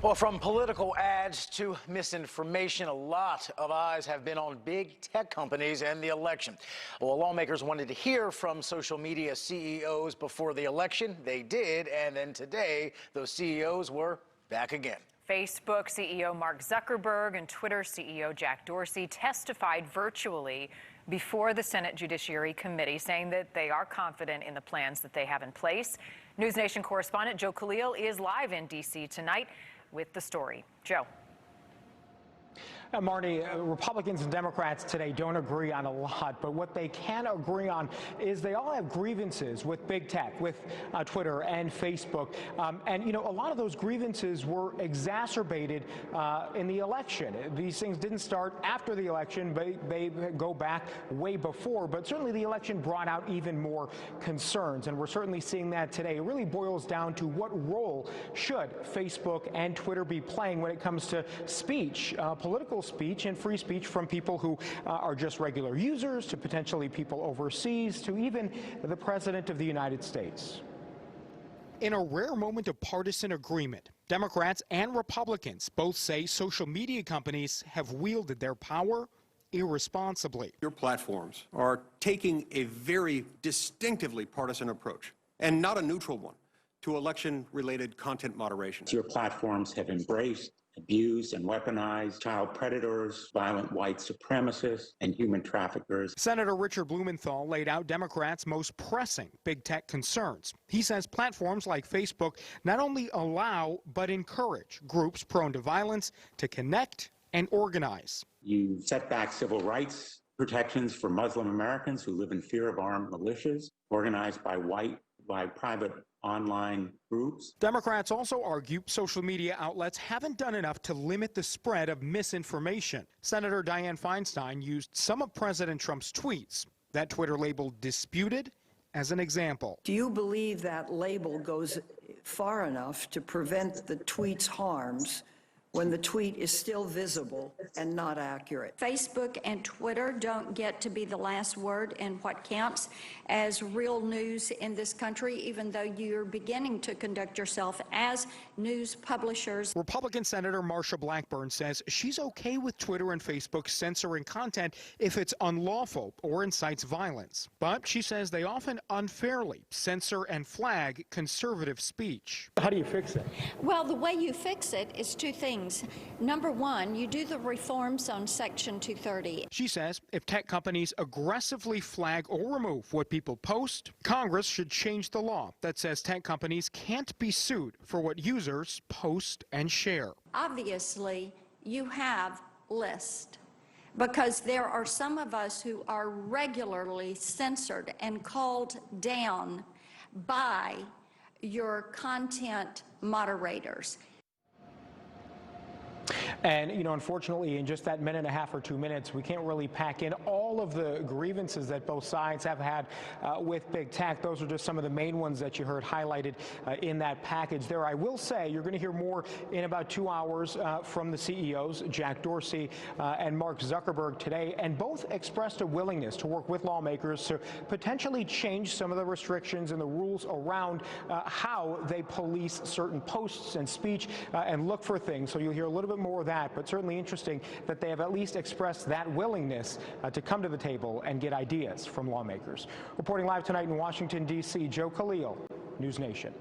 Well, from political ads to misinformation, a lot of eyes have been on big tech companies and the election. Well, lawmakers wanted to hear from social media CEOs before the election. They did, and then today, those CEOs were back again. Facebook CEO Mark Zuckerberg and Twitter CEO Jack Dorsey testified virtually before the Senate Judiciary Committee, saying that they are confident in the plans that they have in place. NewsNation correspondent Joe Khalil is live in D.C. tonight with the story. Joe. Marty, Republicans and Democrats today don't agree on a lot, but what they can agree on is they all have grievances with big tech, with Twitter and Facebook. And, you know, a lot of those grievances were exacerbated in the election. These things didn't start after the election, but they go back way before. But certainly the election brought out even more concerns, and we're certainly seeing that today. It really boils down to what role should Facebook and Twitter be playing when it comes to speech, political speech and free speech from people who are just regular users, to potentially people overseas, to even the President of the United States. In a rare moment of partisan agreement, Democrats and Republicans both say social media companies have wielded their power irresponsibly. Your platforms are taking a very distinctively partisan approach, and not a neutral one, to election-related content moderation. Your platforms have embraced, abused, and weaponized child predators, violent white supremacists, and human traffickers. Senator Richard Blumenthal laid out Democrats' most pressing big tech concerns. He says platforms like Facebook not only allow but encourage groups prone to violence to connect and organize. You set back civil rights protections for Muslim Americans who live in fear of armed militias organized by private online groups. Democrats also argue social media outlets haven't done enough to limit the spread of misinformation. Senator Dianne Feinstein used some of President Trump's tweets, that Twitter labeled disputed, as an example. Do you believe that label goes far enough to prevent the tweet's harms when the tweet is still visible and not accurate? Facebook and Twitter don't get to be the last word in what counts as real news in this country, even though you're beginning to conduct yourself as news publishers. Republican Senator Marsha Blackburn says she's okay with Twitter and Facebook censoring content if it's unlawful or incites violence. But she says they often unfairly censor and flag conservative speech. How do you fix it? Well, the way you fix it is two things. Number one, you do the reforms on Section 230. She says if tech companies aggressively flag or remove what people post, Congress should change the law that says tech companies can't be sued for what users post and share. Obviously, you have lists, because there are some of us who are regularly censored and called down by your content moderators. And, you know, unfortunately, in just that minute and a half or 2 minutes, we can't really pack in all of the grievances that both sides have had with big tech. Those are just some of the main ones that you heard highlighted in that package there. I will say you're going to hear more in about 2 hours from the CEOs, Jack Dorsey and Mark Zuckerberg today, and both expressed a willingness to work with lawmakers to potentially change some of the restrictions and the rules around how they police certain posts and speech and look for things. So you'll hear a little bit more of that, but certainly interesting that they have at least expressed that willingness to come to the table and get ideas from lawmakers. Reporting live tonight in Washington, D.C., Joe Khalil, News Nation.